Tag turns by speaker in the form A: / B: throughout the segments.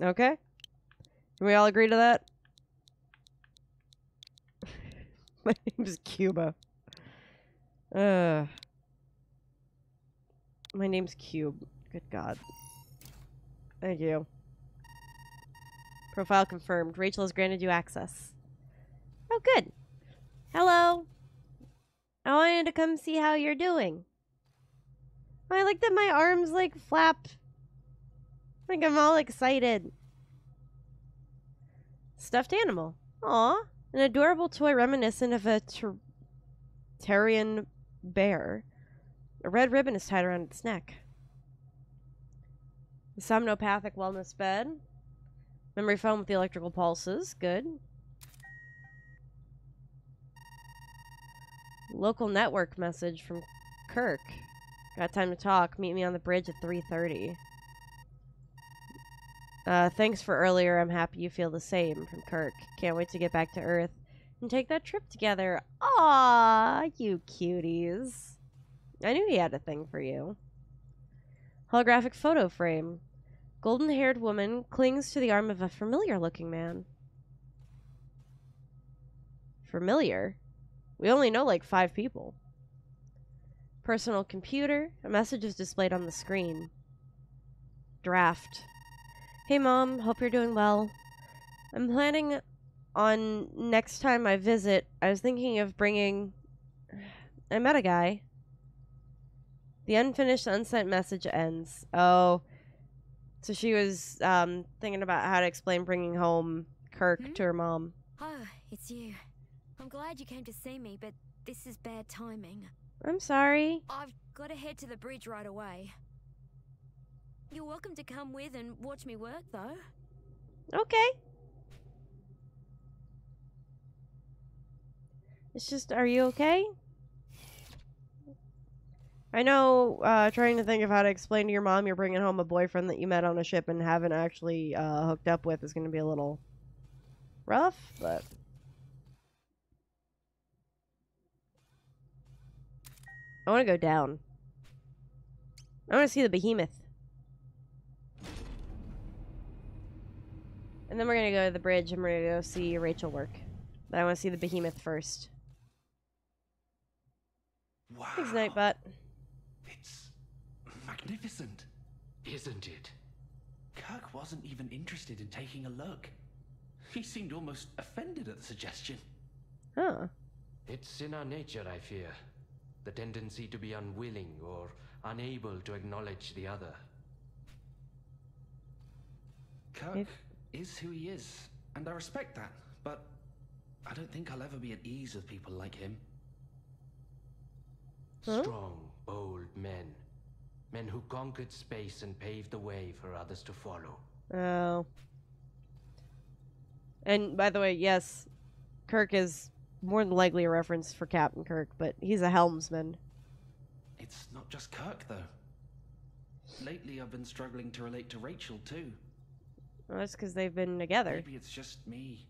A: Okay. Can we all agree to that? My name is Cuba. My name's Cube. Good God. Thank you. Profile confirmed. Rachel has granted you access. Oh, good. Hello. I wanted to come see how you're doing. I like that my arms, like, flap. Like, I'm all excited. Stuffed animal. Aw. An adorable toy reminiscent of a Terrian bear. A red ribbon is tied around its neck. The somnopathic wellness bed. Memory foam with the electrical pulses. Good. Local network message from Kirk. Got time to talk. Meet me on the bridge at 3:30. Thanks for earlier. I'm happy you feel the same. From Kirk. Can't wait to get back to Earth and take that trip together. Aww, you cuties. I knew he had a thing for you. Holographic photo frame. Golden-haired woman clings to the arm of a familiar-looking man. Familiar? We only know like 5 people. Personal computer. A message is displayed on the screen. Draft. Hey Mom, hope you're doing well. I'm planning on next time I visit, I was thinking of bringing... I met a guy. The unfinished unsent message ends. Oh. So she was thinking about how to explain bringing home Kirk to her mom.
B: Oh, it's you. I'm glad you came to see me, but this is bad timing.
A: I'm sorry.
B: I've got to head to the bridge right away. You're welcome to come with and watch me work, though.
A: Okay. It's just, are you okay? I know, trying to think of how to explain to your mom you're bringing home a boyfriend that you met on a ship and haven't actually hooked up with is going to be a little rough, but... I want to go down. I want to see the behemoth. And then we're going to go to the bridge and we're going to go see Rachel work. But I want to see the behemoth first.
C: Wow.
A: Thanks, Nightbot.
C: It's magnificent,
D: isn't it?
C: Kirk wasn't even interested in taking a look. He seemed almost offended at the suggestion.
A: Huh.
D: It's in our nature, I fear. The tendency to be unwilling or unable to acknowledge the other.
C: Kirk is who he is, and I respect that, but I don't think I'll ever be at ease with people like him.
A: Huh?
D: Strong, bold men. Men who conquered space and paved the way for others to follow.
A: Oh. And by the way, yes, Kirk is more than likely a reference for Captain Kirk, but he's a helmsman.
C: It's not just Kirk, though. Lately, I've been struggling to relate to Rachel, too.
A: Well, that's because they've been together.
C: Maybe it's just me.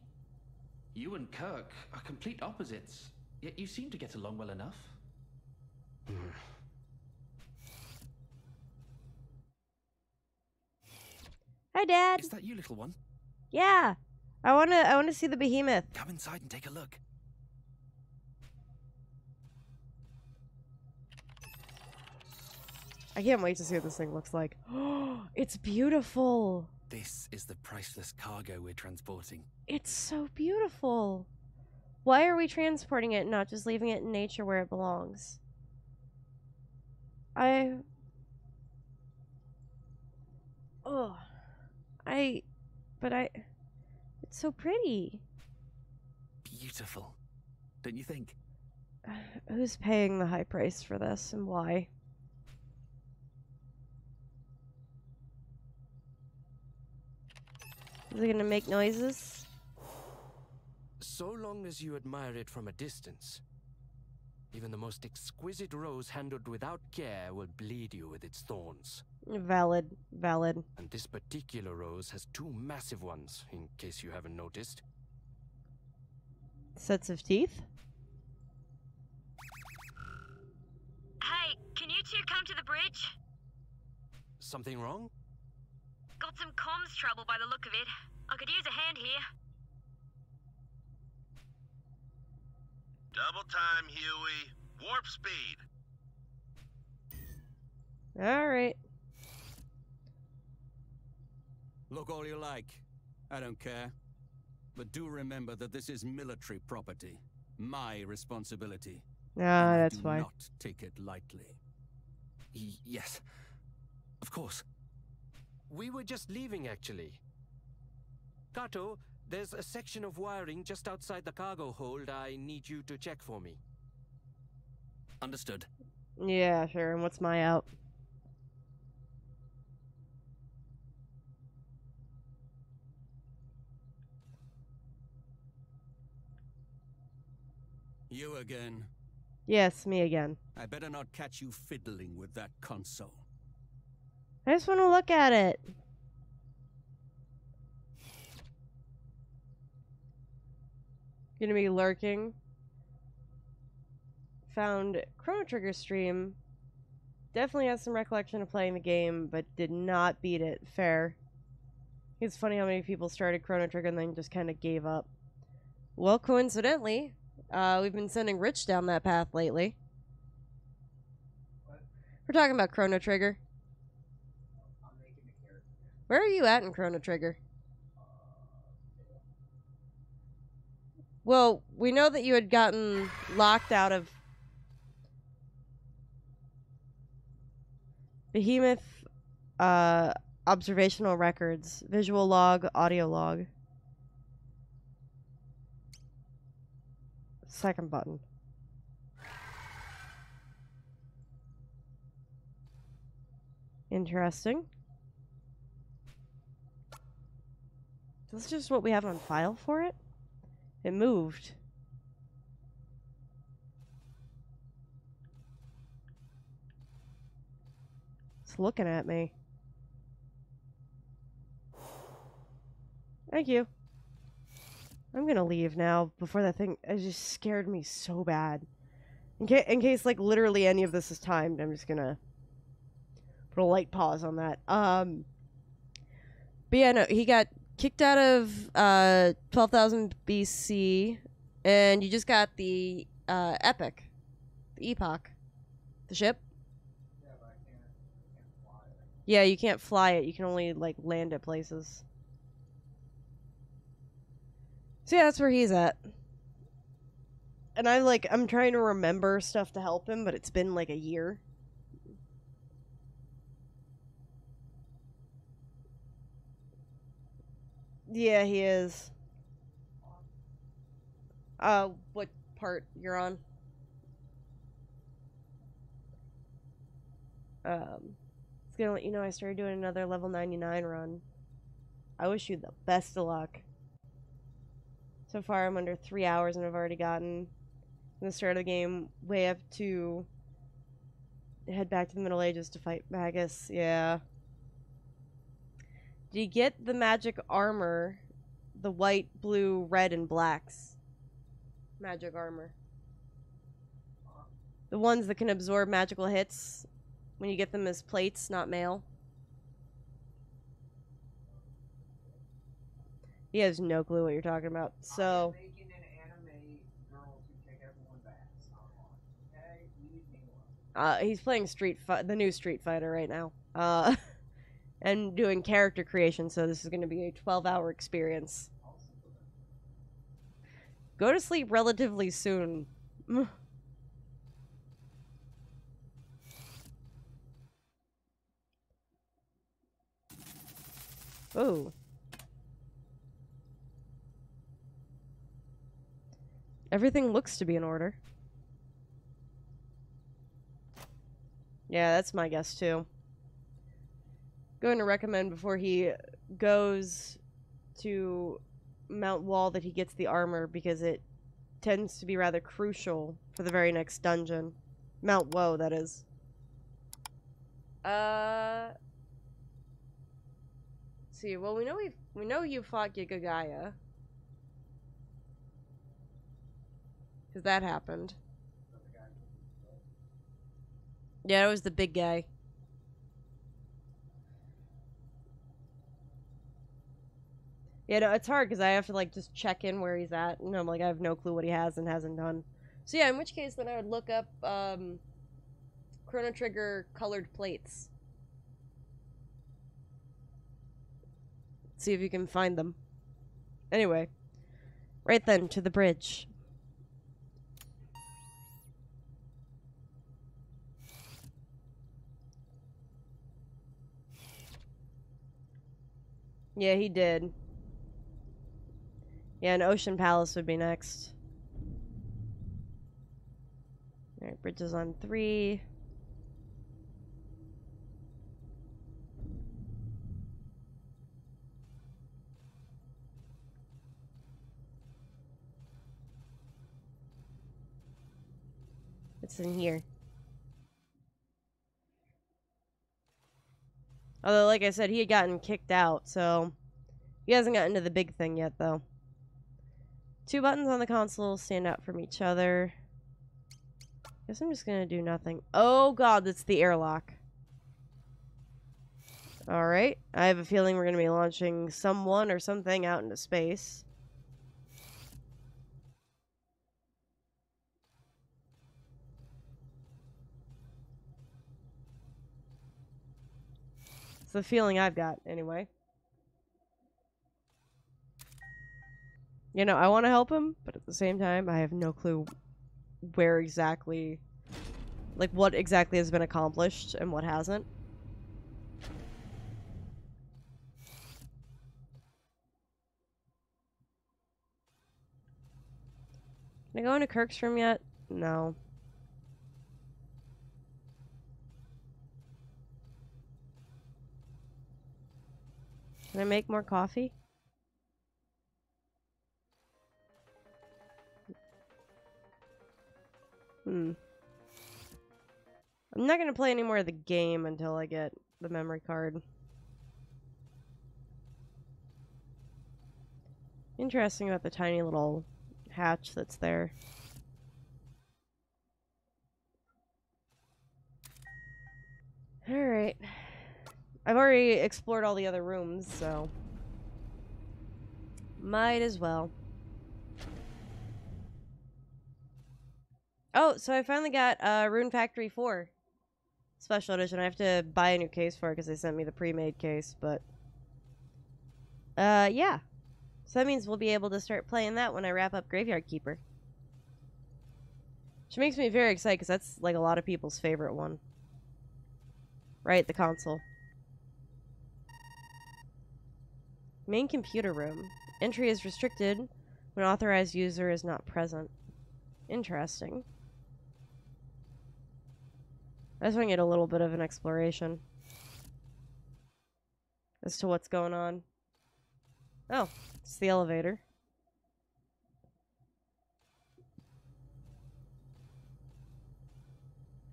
C: You and Kirk are complete opposites, yet you seem to get along well enough.
A: Hi, Dad.
C: Is that you, little one?
A: Yeah. I wanna see the behemoth.
C: Come inside and take a look.
A: I can't wait to see what this thing looks like. It's beautiful.
C: This is the priceless cargo we're transporting.
A: It's so beautiful. Why are we transporting it and not just leaving it in nature where it belongs? It's so pretty.
C: Beautiful, don't you think?
A: Who's paying the high price for this and why? Is it gonna make noises?
D: So long as you admire it from a distance. Even the most exquisite rose handled without care will bleed you with its thorns.
A: Valid. Valid.
D: And this particular rose has 2 massive ones, in case you haven't noticed.
A: Sets of teeth?
B: Hey, can you two come to the bridge?
D: Something wrong?
B: Got some comms trouble by the look of it. I could use a hand here.
E: Double time, Huey. Warp speed.
A: Alright.
F: Look all you like. I don't care. But do remember that this is military property. My responsibility.
A: Ah,
F: And I
A: that's
F: do
A: why.
F: not take it lightly.
D: Yes. Of course. We were just leaving, actually. Kato, there's a section of wiring just outside the cargo hold I need you to check for me.
F: Understood.
A: Yeah, sure. And what's my out?
F: You again.
A: Yes, me again.
F: I better not catch you fiddling with that console.
A: I just want to look at it. Gonna be lurking. Found Chrono Trigger stream. Definitely has some recollection of playing the game, but did not beat it. Fair. It's funny how many people started Chrono Trigger and then just kind of gave up. Well, coincidentally, we've been sending Rich down that path lately.
G: What?
A: We're talking about Chrono Trigger.
G: I'm making the character.
A: Where are you at in Chrono Trigger? Well, we know that you had gotten locked out of Behemoth observational records, visual log, audio log. Second button. Interesting. This is just what we have on file for it? It moved. It's looking at me. Thank you. I'm gonna leave now before that thing. It just scared me so bad. In case like literally any of this is timed, I'm just gonna put a light pause on that. But yeah, no, he got kicked out of 12,000 BC, and you just got the epic, the epoch, the ship.
G: Yeah, but I can't fly it.
A: Yeah, you can't fly it. You can only like land at places. So yeah, that's where he's at. And I'm trying to remember stuff to help him, but it's been like a year. Yeah, he is. What part you're on? It's gonna let you know I started doing another level 99 run. I wish you the best of luck. So far, I'm under 3 hours and I've already gotten from the start of the game way up to head back to the Middle Ages to fight Magus. Yeah. Do you get the magic armor? The white, blue, red, and blacks. Magic armor. The ones that can absorb magical hits when you get them as plates, not mail. He has no clue what you're talking about. So,
G: I'm making an anime girl to kick everyone's ass. Okay, leave me alone.
A: he's playing the new Street Fighter right now. And doing character creation, so this is going to be a 12-hour experience. Go to sleep relatively soon. Oh. Everything looks to be in order. Yeah, that's my guess too. Going to recommend before he goes to Mount Wall that he gets the armor, because it tends to be rather crucial for the very next dungeon. Mount Woe, that is. Let's see, well, we know you fought Giga Gaia. Because that happened. Yeah, it was the big guy. Yeah, no, it's hard because I have to, like, just check in where he's at. And I'm like, I have no clue what he has and hasn't done. So, yeah, in which case, then I would look up, Chrono Trigger colored plates. See if you can find them. Anyway. Right then, to the bridge. Yeah, he did. Yeah, and Ocean Palace would be next. Alright, bridge is on 3. It's in here. Although, like I said, he had gotten kicked out, so he hasn't gotten to the big thing yet, though. 2 buttons on the console stand out from each other. Guess I'm just gonna do nothing. Oh god, that's the airlock. Alright, I have a feeling we're gonna be launching someone or something out into space. It's the feeling I've got, anyway. You know, I want to help him, but at the same time, I have no clue where exactly, like, what exactly has been accomplished and what hasn't. Can I go into Kirk's room yet? No. Can I make more coffee? I'm not gonna play any more of the game until I get the memory card. Interesting about the tiny little hatch that's there. Alright. I've already explored all the other rooms, so might as well. Oh, so I finally got Rune Factory 4 Special Edition. I have to buy a new case for it because they sent me the pre-made case, but yeah. So that means we'll be able to start playing that when I wrap up Graveyard Keeper. Which makes me very excited because that's like a lot of people's favorite one. Right, the console. Main computer room. Entry is restricted when authorized user is not present. Interesting. I just want to get a little bit of an exploration as to what's going on. Oh, it's the elevator.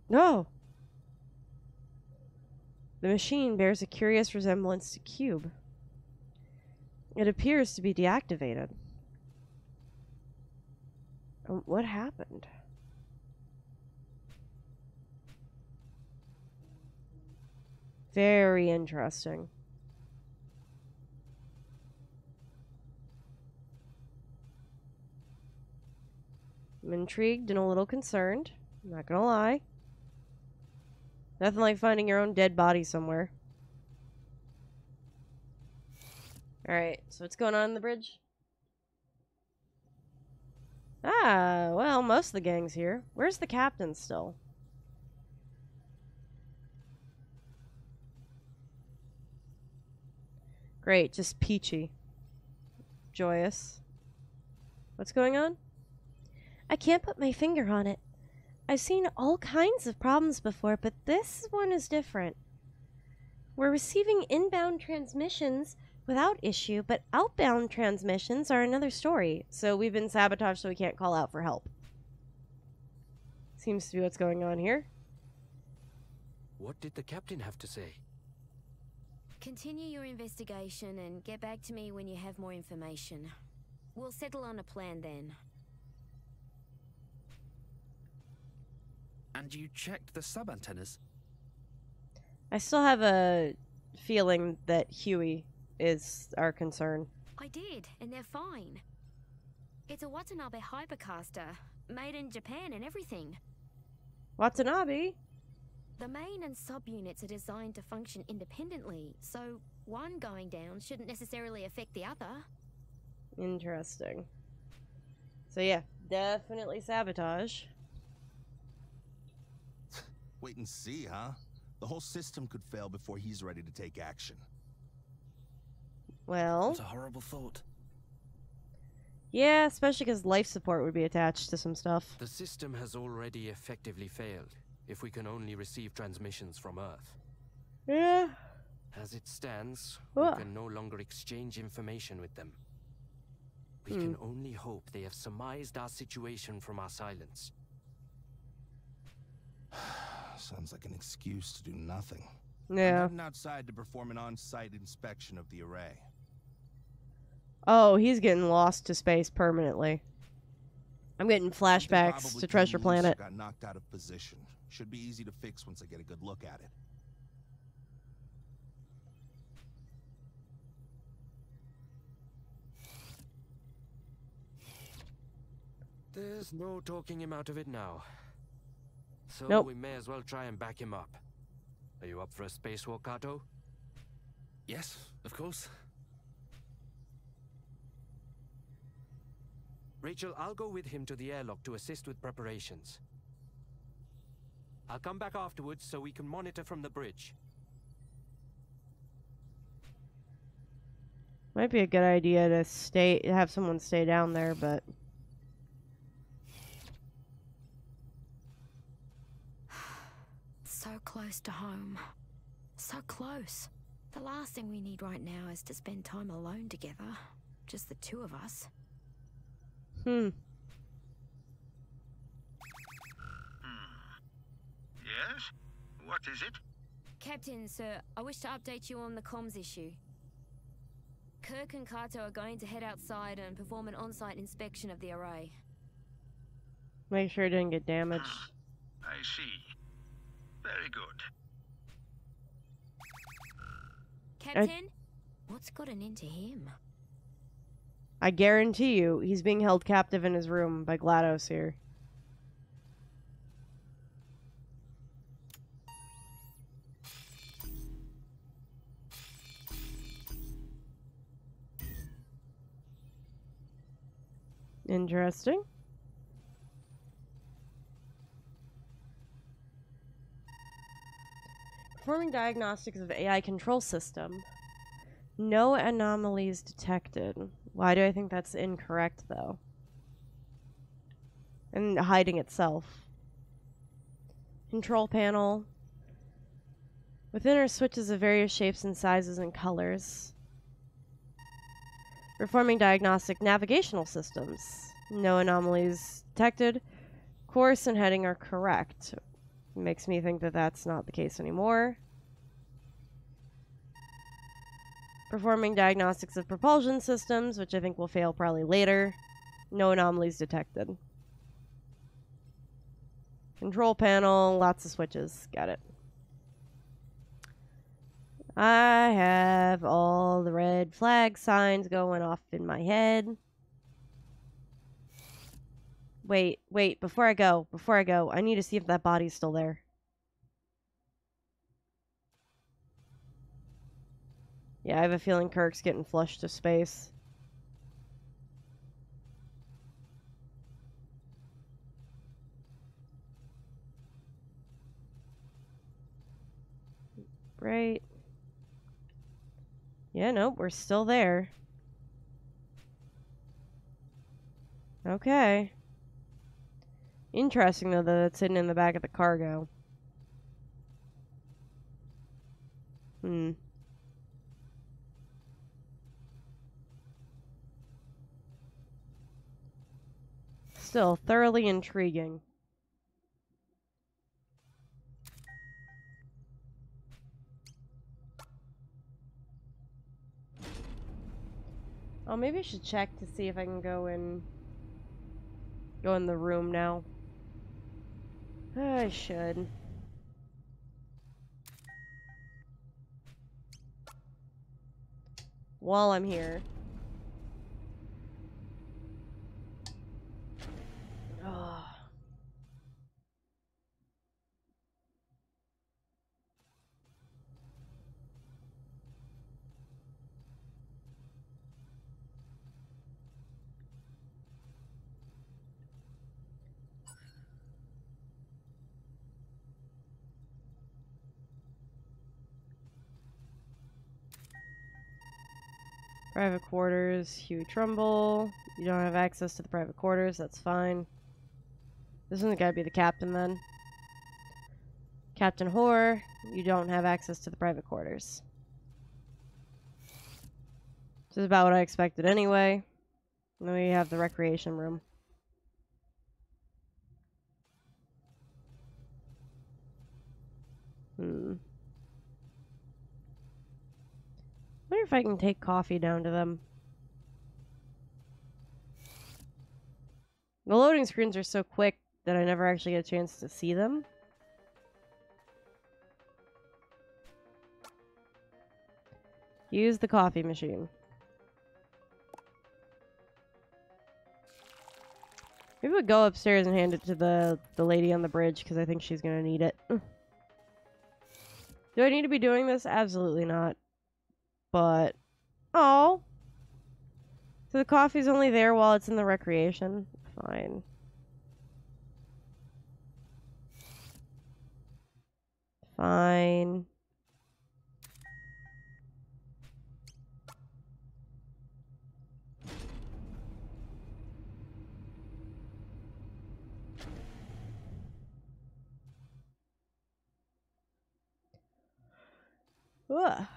A: No! The machine bears a curious resemblance to Cube. It appears to be deactivated. What happened? Very interesting. I'm intrigued and a little concerned. I'm not gonna lie. Nothing like finding your own dead body somewhere. Alright, so what's going on in the bridge? Ah, well, most of the gang's here. Where's the captain still? Great, just peachy. Joyous. What's going on? I can't put my finger on it. I've seen all kinds of problems before, but this one is different. We're receiving inbound transmissions without issue, but outbound transmissions are another story. So we've been sabotaged so we can't call out for help. Seems to be what's going on here.
D: What did the captain have to say?
B: Continue your investigation and get back to me when you have more information. We'll settle on a plan then.
C: And you checked the sub-antennas?
A: I still have a feeling that Huey is our concern.
B: I did, and they're fine. It's a Watanabe hypercaster, made in Japan and everything.
A: Watanabe?
B: The main and subunits are designed to function independently, so one going down shouldn't necessarily affect the other.
A: Interesting. So yeah, definitely sabotage.
H: Wait and see, huh? The whole system could fail before he's ready to take action.
A: Well,
C: What a horrible thought.
A: yeah, especially because life support would be attached to some stuff.
D: The system has already effectively failed, if we can only receive transmissions from Earth.
A: Yeah.
D: As it stands,
A: Ugh.
D: we can no longer exchange information with them. We can only hope they have surmised our situation from our silence.
H: Sounds like an excuse to do nothing. I'm
A: Yeah.
H: heading outside to perform an on-site inspection of the array.
A: Oh, he's getting lost to space permanently. I'm getting
H: Something
A: flashbacks
H: probably
A: to Treasure
H: came loose or
A: Planet.
H: got knocked out of position. Should be easy to fix once I get a good look at it.
D: There's no talking him out of it now. So
A: Nope.
D: we may as well try and back him up. Are you up for a spacewalk, Kato?
C: Yes, of course.
D: Rachel, I'll go with him to the airlock to assist with preparations. I'll come back afterwards so we can monitor from the bridge.
A: Might be a good idea to have someone stay down there, but
B: So close to home. So close. The last thing we need right now is to spend time alone together. Just the two of us.
E: Yes? What is it?
B: Captain, sir, I wish to update you on the comms issue. Kirk and Kato are going to head outside and perform an on-site inspection of the array.
A: make sure it didn't get damaged.
E: I see. Very good.
B: Captain? What's gotten into him?
A: I guarantee you, he's being held captive in his room by GLaDOS here. Interesting. Performing diagnostics of AI control system. No anomalies detected. Why do I think that's incorrect, though? And hiding itself. Control panel. Within are switches of various shapes and sizes and colors. Performing diagnostic navigational systems. No anomalies detected. Course and heading are correct. Makes me think that that's not the case anymore. Performing diagnostics of propulsion systems, which I think will fail probably later. No anomalies detected. Control panel, lots of switches. Got it. I have all the red flag signs going off in my head. Wait, before I go, I need to see if that body's still there. Yeah, I have a feeling Kirk's getting flushed to space. Right. Yeah, nope, we're still there. Okay. Interesting, though, that it's hidden in the back of the cargo. Still, thoroughly intriguing. Oh, maybe I should check to see if I can go in the room now. I should. While I'm here. Private quarters, Huey Trumbull. You don't have access to the private quarters, that's fine. This one's gotta be the captain then. Captain Horror, you don't have access to the private quarters. This is about what I expected anyway. And then we have the recreation room. Wonder if I can take coffee down to them. The loading screens are so quick that I never actually get a chance to see them. Use the coffee machine. Maybe we'll go upstairs and hand it to the lady on the bridge, because I think she's going to need it. Do I need to be doing this? Absolutely not. But, oh. So the coffee's only there while it's in the recreation? Fine. Fine. Ugh.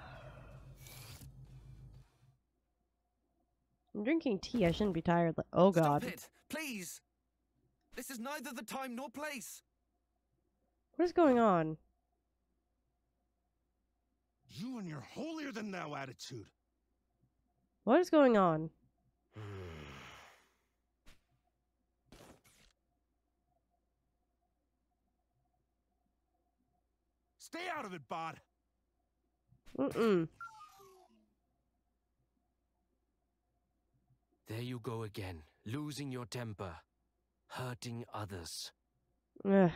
A: I'm drinking tea. I shouldn't be tired. Oh god.
D: Stop it, please. This is neither the time nor place.
A: What is going on?
H: You and your holier-than-thou attitude.
A: What is going on?
H: Stay out of it, Bod.
A: Mm-mm.
D: There you go again, losing your temper, hurting others.
A: Ugh.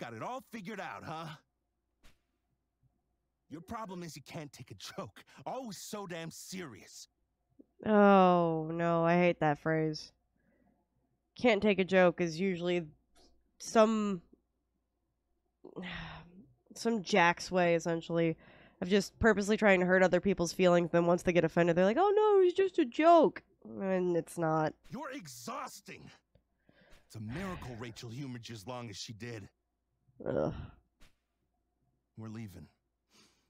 H: Got it all figured out, huh? Your problem is you can't take a joke. Always so damn serious.
A: Oh, no, I hate that phrase. Can't take a joke is usually some jack's way, essentially, of just purposely trying to hurt other people's feelings. Then once they get offended, they're like, oh no, it's just a joke. And it's not.
H: You're exhausting. It's a miracle Rachel humored you as long as she did.
A: Ugh.
H: We're leaving.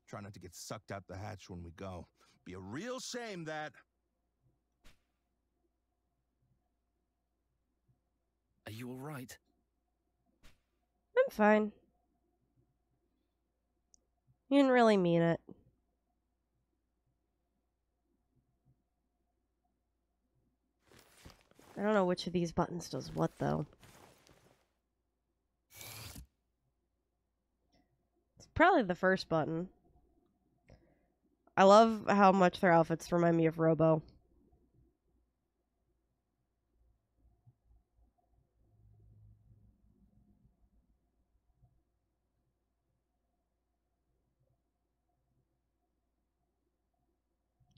H: Try not to get sucked out the hatch when we go. Be a real shame that...
D: Are you all right?
A: I'm fine. You didn't really mean it. I don't know which of these buttons does what, though. It's probably the first button. I love how much their outfits remind me of Robo.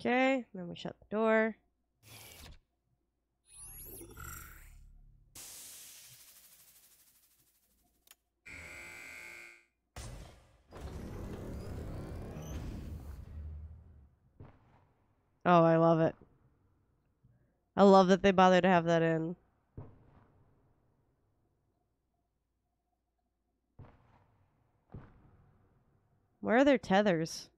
A: Okay, then we shut the door. Oh, I love it. I love that they bothered to have that in. Where are their tethers?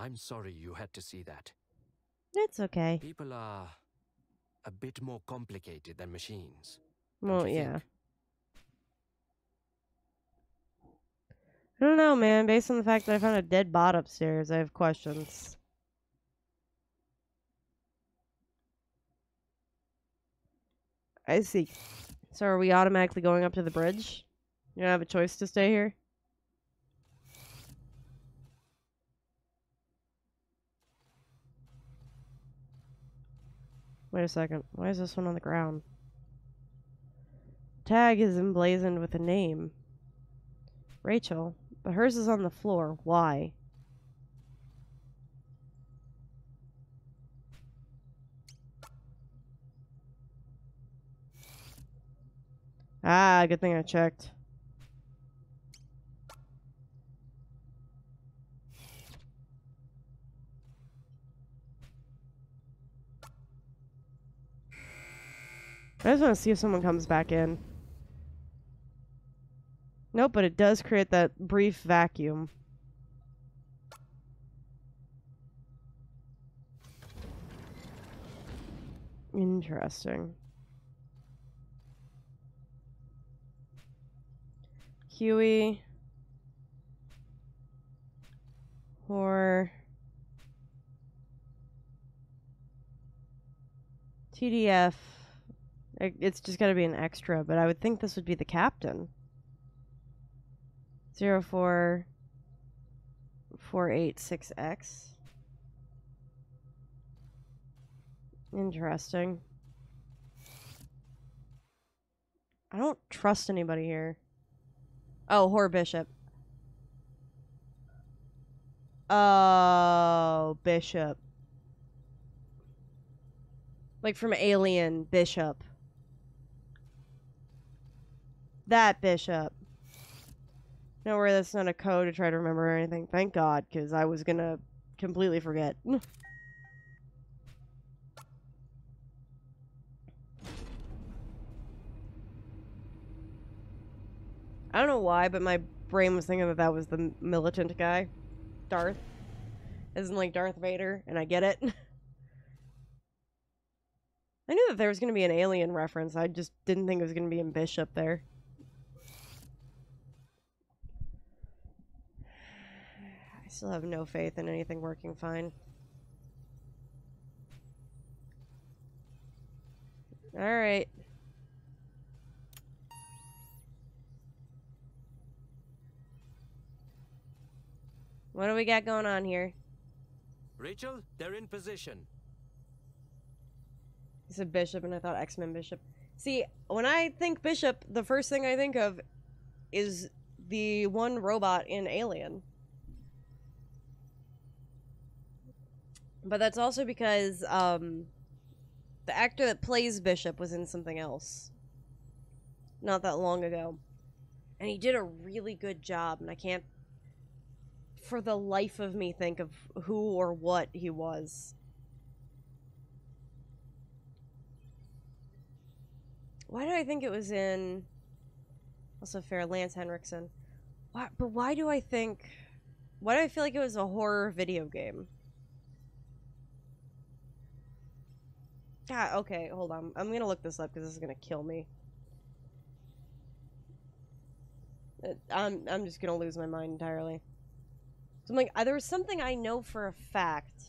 D: I'm sorry you had to see that.
A: It's okay.
D: People are a bit more complicated than machines.
A: Well,
D: don't you
A: yeah.
D: think?
A: I don't know, man. Based on the fact that I found a dead bot upstairs, I have questions. I see. So are we automatically going up to the bridge? You don't have a choice to stay here? Wait a second. Why is this one on the ground? Tag is emblazoned with a name. Rachel. But hers is on the floor. Why? Ah, good thing I checked. I just want to see if someone comes back in. Nope, but it does create that brief vacuum. Interesting. Huey. Or TDF. It's just gotta be an extra, but I would think this would be the captain. 04486X. Interesting. I don't trust anybody here. Oh, Whore Bishop. Oh, Bishop. Like from Alien, Bishop. That Bishop. Don't worry, that's not a code to try to remember or anything. Thank God, because I was gonna completely forget. I don't know why, but my brain was thinking that that was the militant guy. Darth. Isn't like Darth Vader, and I get it. I knew that there was going to be an alien reference. I just didn't think it was going to be in Bishop there. I still have no faith in anything working fine. Alright. What do we got going on here?
D: Rachel, they're in position.
A: He said Bishop, and I thought X-Men Bishop. See, when I think Bishop, the first thing I think of is the one robot in Alien. But that's also because the actor that plays Bishop was in something else not that long ago. And he did a really good job, and I can't for the life of me think of who or what he was. Why do I think it was in... Also fair, Lance Henriksen. Why, but why do I think... Why do I feel like it was a horror video game? God, okay, hold on. I'm gonna look this up because this is gonna kill me. I'm just gonna lose my mind entirely. So I'm like, there was something I know for a fact.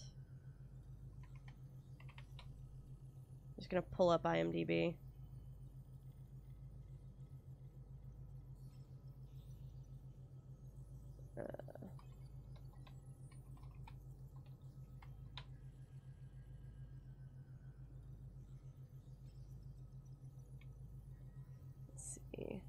A: I'm just gonna pull up IMDb. Let's see.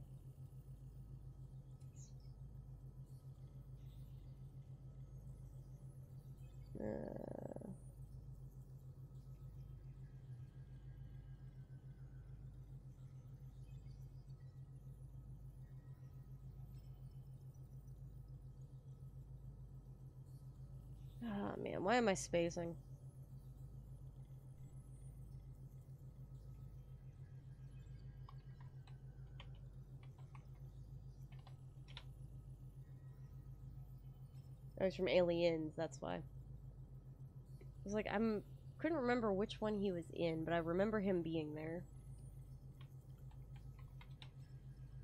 A: Oh man, why am I spacing? Oh, he's from Aliens, that's why. I was like, couldn't remember which one he was in, but I remember him being there.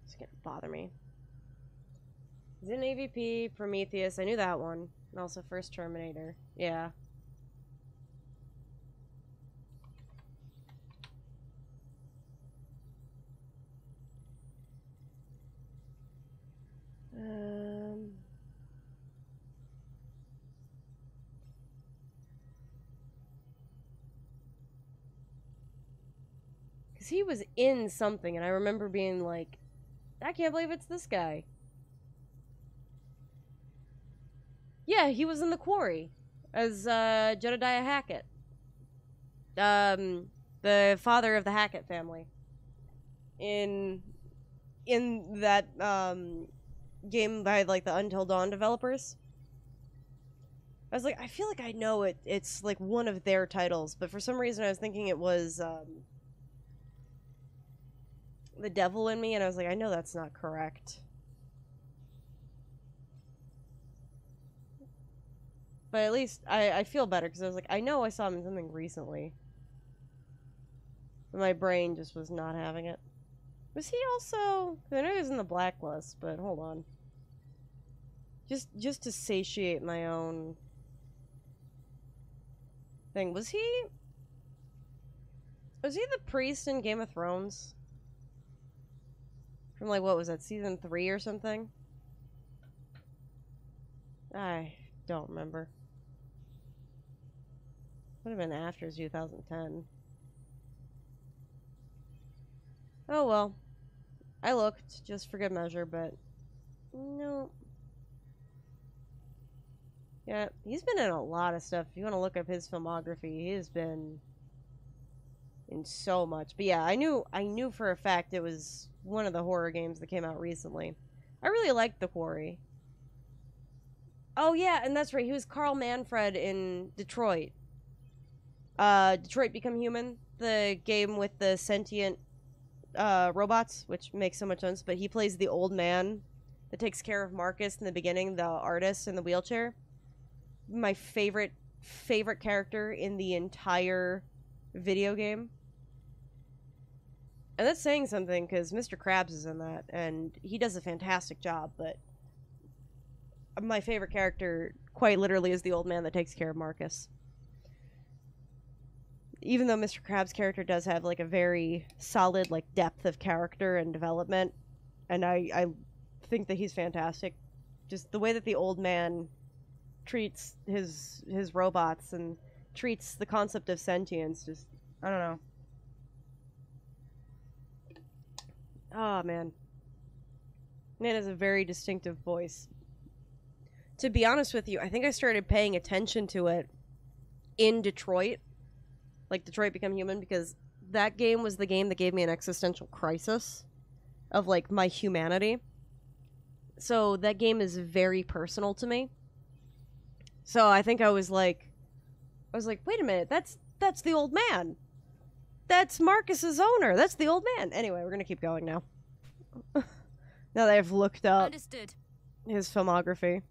A: It's gonna bother me. He's in AVP, Prometheus, I knew that one. And also First Terminator. Yeah. Because he was in something, and I remember being like, I can't believe it's this guy. Yeah, he was in The Quarry as Jedediah Hackett. The father of the Hackett family. In in that game by like the Until Dawn developers. I was like, I feel like I know it. It's like one of their titles, but for some reason I was thinking it was The Devil in Me, and I was like, I know that's not correct. But at least I feel better because I was like, I know I saw him in something recently. But my brain just was not having it. Was he also... I know he was in the blacklist, but hold on. Just to satiate my own thing. Was he the priest in Game of Thrones? From like, what was that, season 3 or something? I don't remember. Would have been after 2010. Oh well. I looked, just for good measure, but... no. Yeah, he's been in a lot of stuff. If you want to look up his filmography, he has been in so much. But yeah, I knew for a fact it was one of the horror games that came out recently. I really liked The Quarry. Oh yeah, and that's right, he was Carl Manfred in Detroit. Detroit Become Human, the game with the sentient robots, which makes so much sense, but he plays the old man that takes care of Marcus in the beginning, the artist in the wheelchair. My favorite character in the entire video game. And that's saying something, because Mr. Krabs is in that, and he does a fantastic job, but my favorite character, quite literally, is the old man that takes care of Marcus. Even though Mr. Krabs' character does have, like, a very solid, like, depth of character and development, and I think that he's fantastic. Just the way that the old man treats his robots and treats the concept of sentience, just, I don't know. Oh, man. Man has a very distinctive voice. To be honest with you, I think I started paying attention to it in Detroit. Like, Detroit Become Human, because that game was the game that gave me an existential crisis of, like, my humanity. So that game is very personal to me. So I think I was like, wait a minute, that's the old man. That's Marcus's owner. That's the old man. Anyway, we're gonna keep going now. Now that I've looked up
B: Understood.
A: his filmography.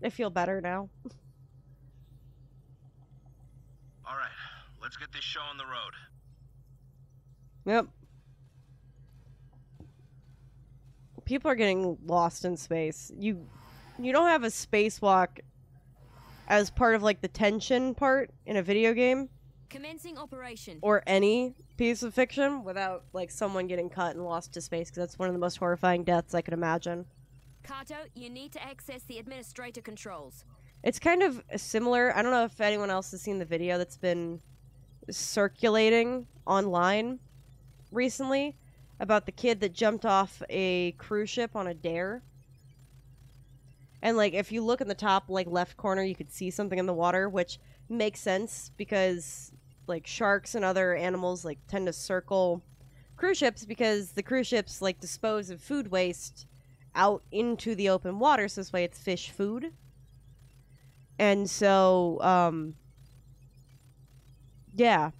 A: I feel better now.
E: All right, let's get this show on the road.
A: Yep. People are getting lost in space. You don't have a spacewalk as part of, like, the tension part in a video game.
B: Commencing operation.
A: Or any piece of fiction without, like, someone getting cut and lost to space, because that's one of the most horrifying deaths I could imagine.
B: Kato, you need to access the administrator controls.
A: It's kind of similar. I don't know if anyone else has seen the video that's been circulating online recently about the kid that jumped off a cruise ship on a dare. And, like, if you look in the top, like, left corner, you could see something in the water, which makes sense because, like, sharks and other animals, like, tend to circle cruise ships because the cruise ships, like, dispose of food waste out into the open water, so this way it's fish food. And so, yeah.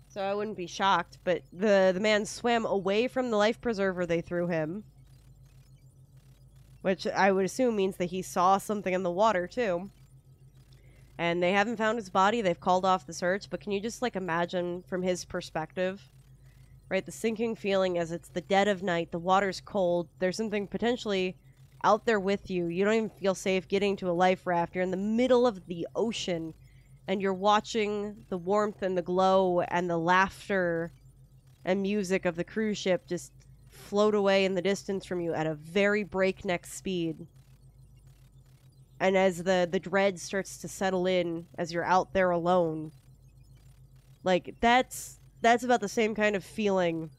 A: So I wouldn't be shocked, but the man swam away from the life preserver they threw him. Which I would assume means that he saw something in the water, too. And they haven't found his body. They've called off the search. But can you just, like, imagine from his perspective? Right? The sinking feeling as it's the dead of night. The water's cold. There's something potentially out there with you. You don't even feel safe getting to a life raft. You're in the middle of the ocean. And you're watching the warmth and the glow and the laughter and music of the cruise ship just float away in the distance from you at a very breakneck speed. And as the dread starts to settle in as you're out there alone, like, that's about the same kind of feeling.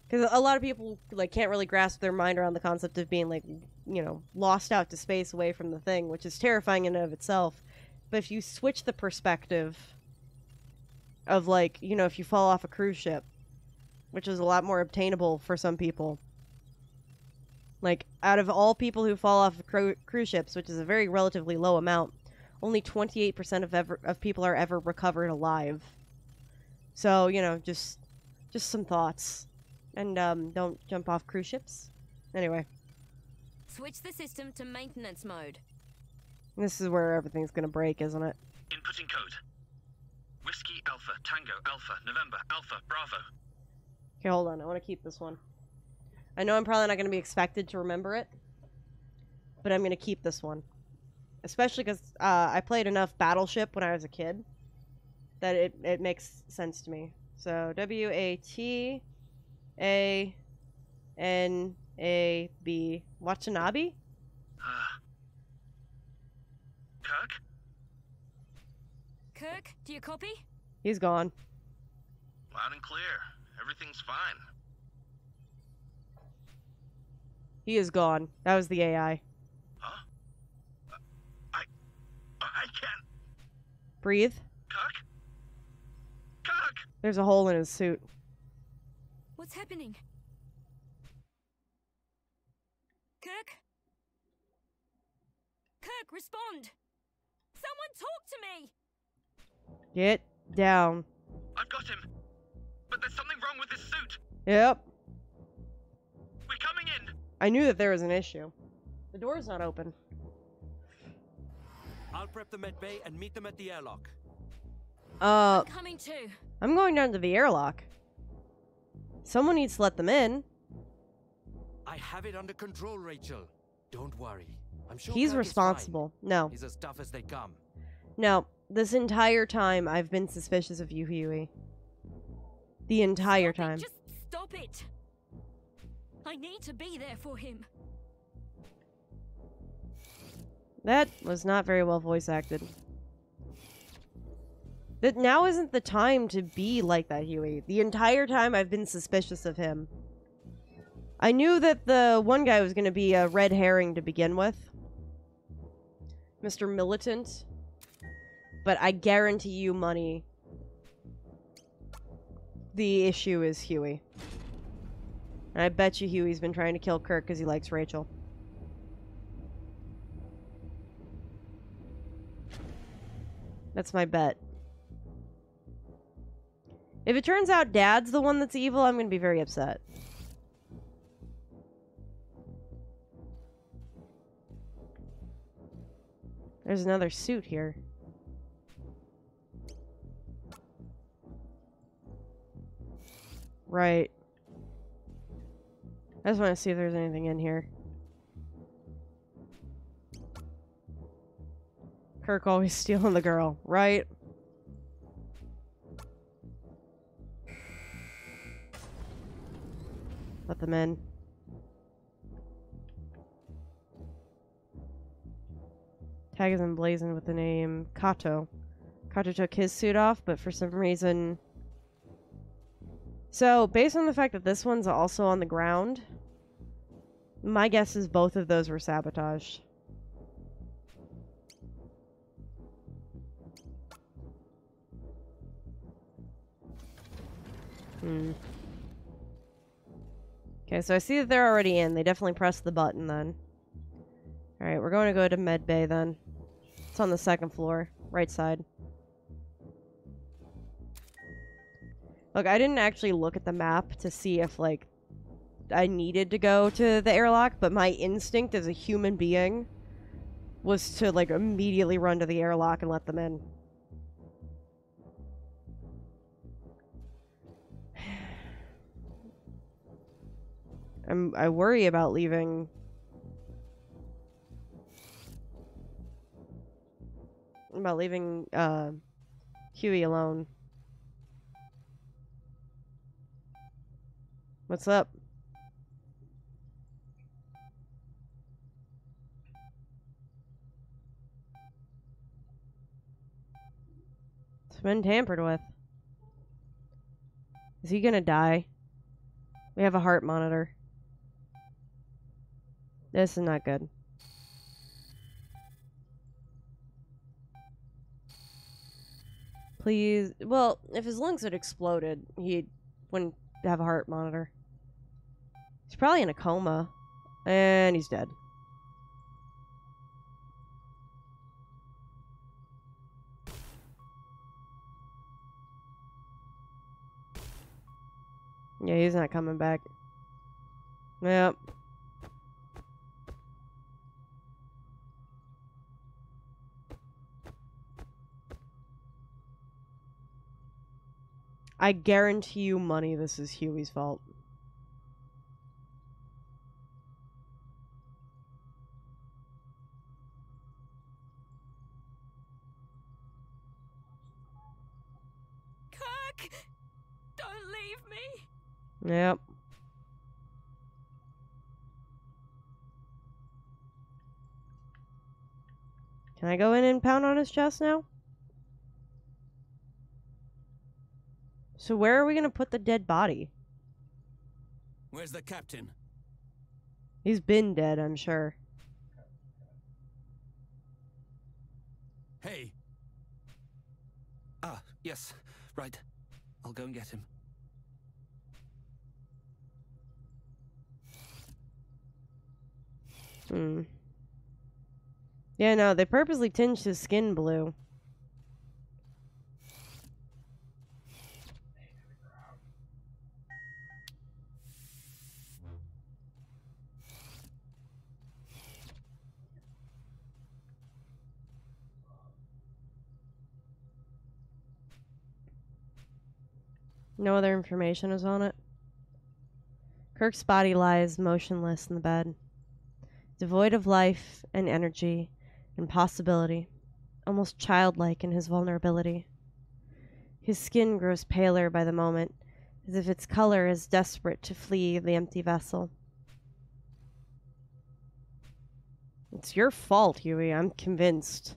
A: Because a lot of people, like, can't really grasp their mind around the concept of being, like, you know, lost out to space away from the thing, which is terrifying in and of itself. But if you switch the perspective of, like, you know, if you fall off a cruise ship, which is a lot more obtainable for some people. Like, out of all people who fall off of cruise ships, which is a very relatively low amount, only 28% of people are ever recovered alive. So, you know, just some thoughts. And, don't jump off cruise ships. Anyway.
B: Switch the system to maintenance mode.
A: This is where everything's gonna break, isn't it?
E: Inputting code. Whiskey Alpha, Tango Alpha, November Alpha, Bravo.
A: Okay, hold on. I want to keep this one. I know I'm probably not going to be expected to remember it, but I'm going to keep this one. Especially because I played enough Battleship when I was a kid that it makes sense to me. So, W-A-T-A-N-A-B. Watanabe?
E: Kirk?
B: Kirk, do you copy?
A: He's gone.
E: Loud and clear. Everything's fine.
A: He is gone. That was the AI.
E: Huh? I can't.
A: Breathe.
E: Kirk? Kirk!
A: There's a hole in his suit.
B: What's happening? Kirk? Kirk, respond! Someone talk to me!
A: Get down.
E: I've got him. But there's something wrong with his suit.
A: Yep.
E: We're coming in.
A: I knew that there was an issue. The door's not open.
D: I'll prep the med bay and meet them at the airlock.
B: I'm coming too.
A: I'm going down to the airlock. Someone needs to let them in.
D: I have it under control, Rachel. Don't worry. I'm sure
A: He's
D: Kirk is
A: responsible.
D: fine.
A: No.
D: He's as tough as they come.
A: No. This entire time, I've been suspicious of you, Huey. The entire time.
B: Just stop it. I need to be there for him.
A: That was not very well voice acted. That now isn't the time to be like that, Huey. The entire time I've been suspicious of him. I knew that the one guy was going to be a red herring to begin with. Mr. Militant. But I guarantee you money. The issue is Huey. And I bet you Huey's been trying to kill Kirk because he likes Rachel. That's my bet. If it turns out Dad's the one that's evil, I'm going to be very upset. There's another suit here. Right. I just want to see if there's anything in here. Kirk always stealing the girl, right? Let them in. Tag is emblazoned with the name Kato. Kato took his suit off, but for some reason... So, based on the fact that this one's also on the ground, my guess is both of those were sabotaged. Okay, so I see that they're already in. They definitely pressed the button then. Alright, we're going to go to Med Bay then. It's on the second floor, right side. Look, I didn't actually look at the map to see if, like, I needed to go to the airlock, but my instinct as a human being was to, like, immediately run to the airlock and let them in. I worry about leaving... Huey alone. What's up? It's been tampered with. Is he gonna die? We have a heart monitor. This is not good. Please. Well, if his lungs had exploded, he wouldn't have a heart monitor. He's probably in a coma. And he's dead. Yeah, he's not coming back. Yep. I guarantee you money this is Huey's fault.
B: Kirk! Don't leave me!
A: Yep. Can I go in and pound on his chest now? So where are we going to put the dead body?
F: Where's the captain?
A: He's been dead, I'm sure.
F: Hey.
C: Ah, yes. Right. I'll go and get him.
A: Hmm. Yeah, no, they purposely tinged his skin blue. No other information is on it. Kirk's body lies motionless in the bed, devoid of life and energy and possibility, almost childlike in his vulnerability. His skin grows paler by the moment, as if its color is desperate to flee the empty vessel. It's your fault, Huey, I'm convinced.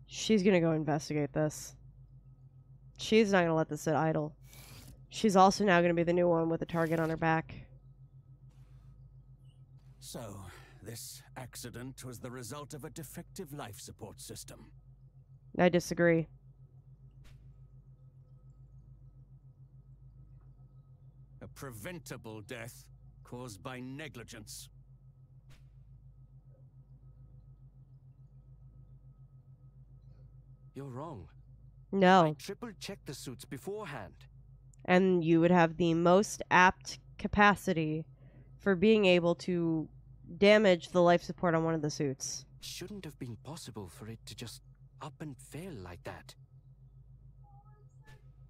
A: She's gonna go investigate this. She's not gonna let this sit idle. She's also now gonna be the new one with a target on her back.
F: So, this accident was the result of a defective life support system.
A: I disagree.
F: A preventable death caused by negligence.
D: You're wrong. I
A: No.
D: triple-checked the suits beforehand.
A: And you would have the most apt capacity for being able to damage the life support on one of the suits.
D: Shouldn't have been possible for it to just up and fail like that.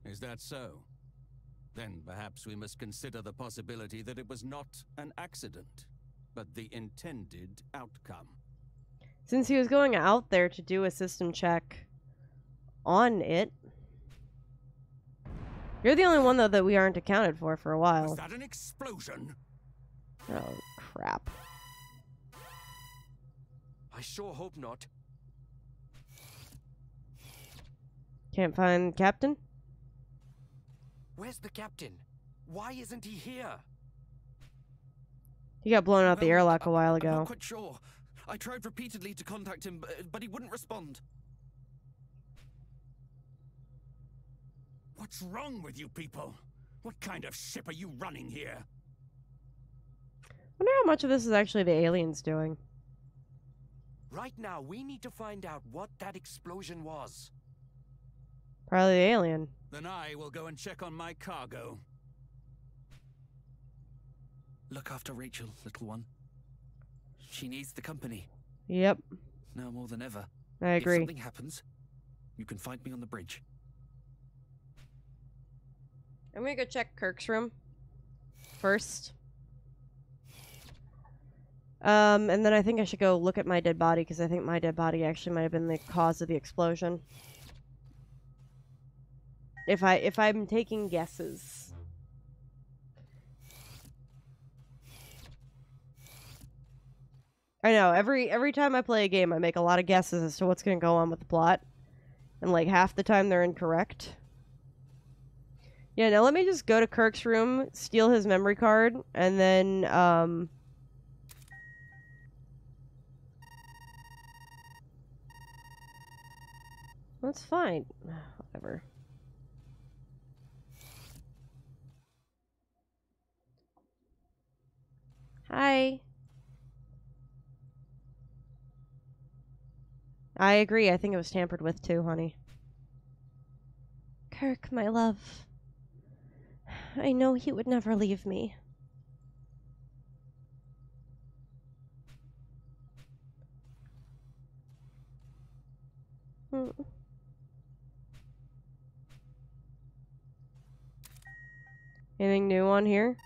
F: Is that so? Then perhaps we must consider the possibility that it was not an accident, but the intended outcome.
A: Since he was going out there to do a system check on it. You're the only one, though, that we aren't accounted for a while.
F: Was that an explosion?
A: Oh, crap.
D: I sure hope not.
A: Can't find Captain?
D: Where's the captain? Why isn't he here?
A: He got blown out the airlock a while
C: I'm
A: ago.
C: not quite sure. I tried repeatedly to contact him, but he wouldn't respond.
F: What's wrong with you people? What kind of ship are you running here?
A: Wonder how much of this is actually the aliens doing.
D: Right now, we need to find out what that explosion was.
A: Probably the alien.
F: Then I will go and check on my cargo.
C: Look after Rachel, little one. She needs the company.
A: Yep,
C: Now more than ever.
A: I
C: If
A: agree.
C: something happens, you can find me on the bridge.
A: I'm gonna go check Kirk's room first. And then I think I should go look at my dead body, because I think my dead body actually might have been the cause of the explosion. If I'm taking guesses. I know, every time I play a game, I make a lot of guesses as to what's gonna go on with the plot. And like half the time they're incorrect. Yeah, now let me just go to Kirk's room, steal his memory card, and then, That's fine. Whatever. Hi. I agree. I think it was tampered with too, honey. Kirk, my love. I know he would never leave me. Hmm. Anything new on here?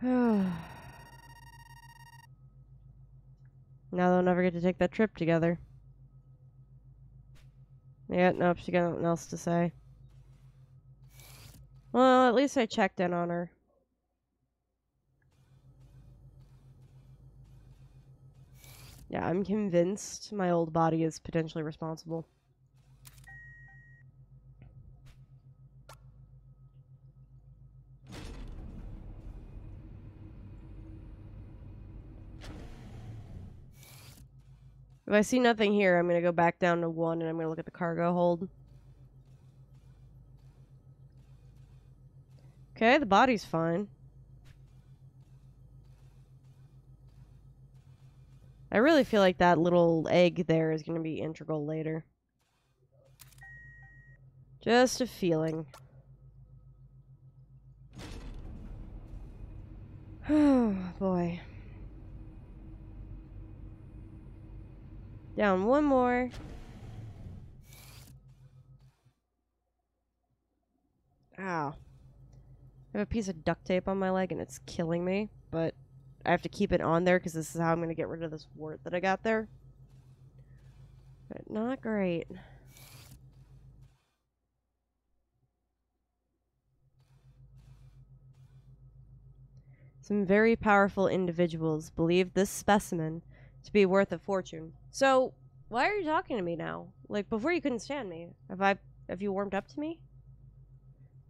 A: Now they'll never get to take that trip together. Yeah, nope, she got nothing else to say. Well, at least I checked in on her. Yeah, I'm convinced my old body is potentially responsible. If I see nothing here, I'm going to go back down to 1 and I'm going to look at the cargo hold. Okay, the body's fine. I really feel like that little egg there is going to be integral later. Just a feeling. Oh, boy. Down 1 more. Ow. I have a piece of duct tape on my leg and it's killing me, but I have to keep it on there because this is how I'm going to get rid of this wart that I got there. But not great. Some very powerful individuals believe this specimen to be worth a fortune. So, why are you talking to me now? Like, before you couldn't stand me. Have you warmed up to me?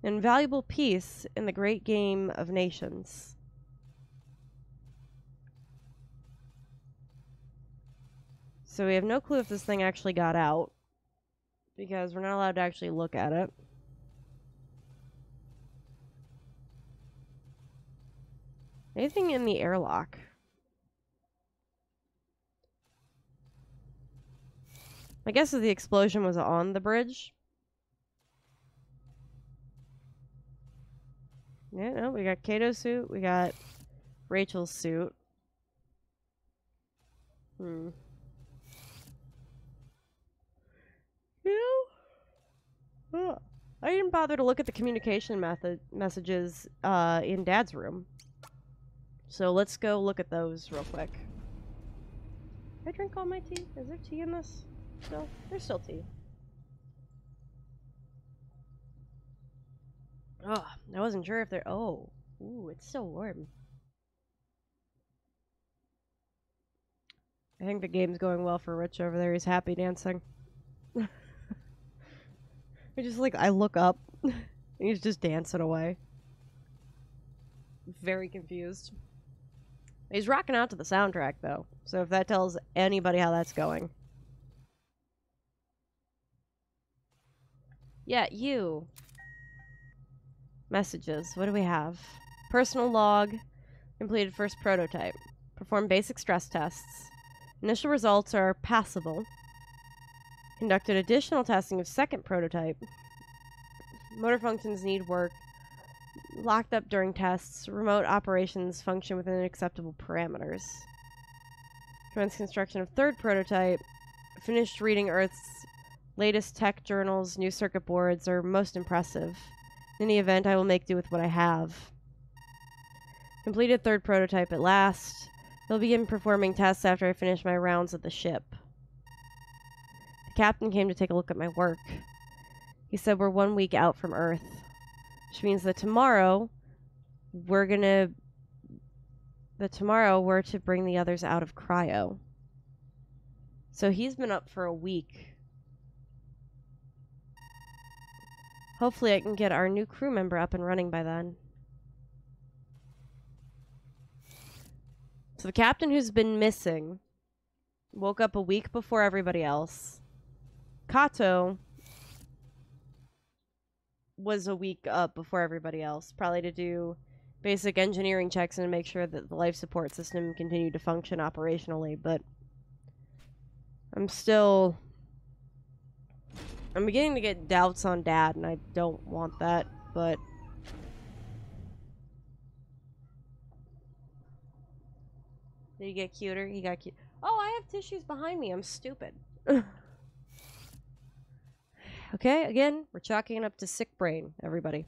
A: An invaluable piece in the great game of nations. So we have no clue if this thing actually got out, because we're not allowed to actually look at it. Anything in the airlock? My guess is the explosion was on the bridge. Yeah, no, we got Kato's suit, we got Rachel's suit. Oh, I didn't bother to look at the communication messages in Dad's room. So let's go look at those real quick. Did I drink all my tea? Is there tea in this? Still? There's still tea. Oh, I wasn't sure if there... Oh. Ooh, it's still warm. I think the game's going well for Rich over there. He's happy dancing. I look up. And he's just dancing away. Very confused. He's rocking out to the soundtrack, though. So if that tells anybody how that's going. Yeah, you. Messages. What do we have? Personal log. Completed first prototype. Performed basic stress tests. Initial results are passable. Conducted additional testing of second prototype. Motor functions need work. Locked up during tests. Remote operations function within acceptable parameters. Commenced construction of third prototype. Finished reading Earth's latest tech journals. New circuit boards are most impressive. In any event, I will make do with what I have. Completed third prototype at last. They'll begin performing tests after I finish my rounds at the ship. The captain came to take a look at my work. He said we're 1 week out from Earth, which means that tomorrow we're to bring the others out of cryo. So he's been up for a week. Hopefully I can get our new crew member up and running by then. So the captain who's been missing woke up a week before everybody else. Kato was a week up before everybody else, probably to do basic engineering checks and to make sure that the life support system continued to function operationally, but I'm beginning to get doubts on Dad, and I don't want that, but did he get cuter? He got cute. Oh, I have tissues behind me. I'm stupid. Okay, again, we're chalking it up to sick brain, everybody.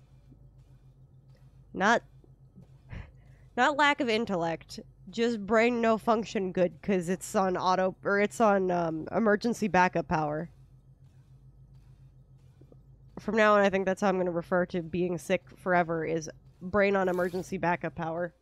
A: Not lack of intellect, just brain no function good because it's on emergency backup power. From now on, I think that's how I'm going to refer to being sick forever, is brain on emergency backup power.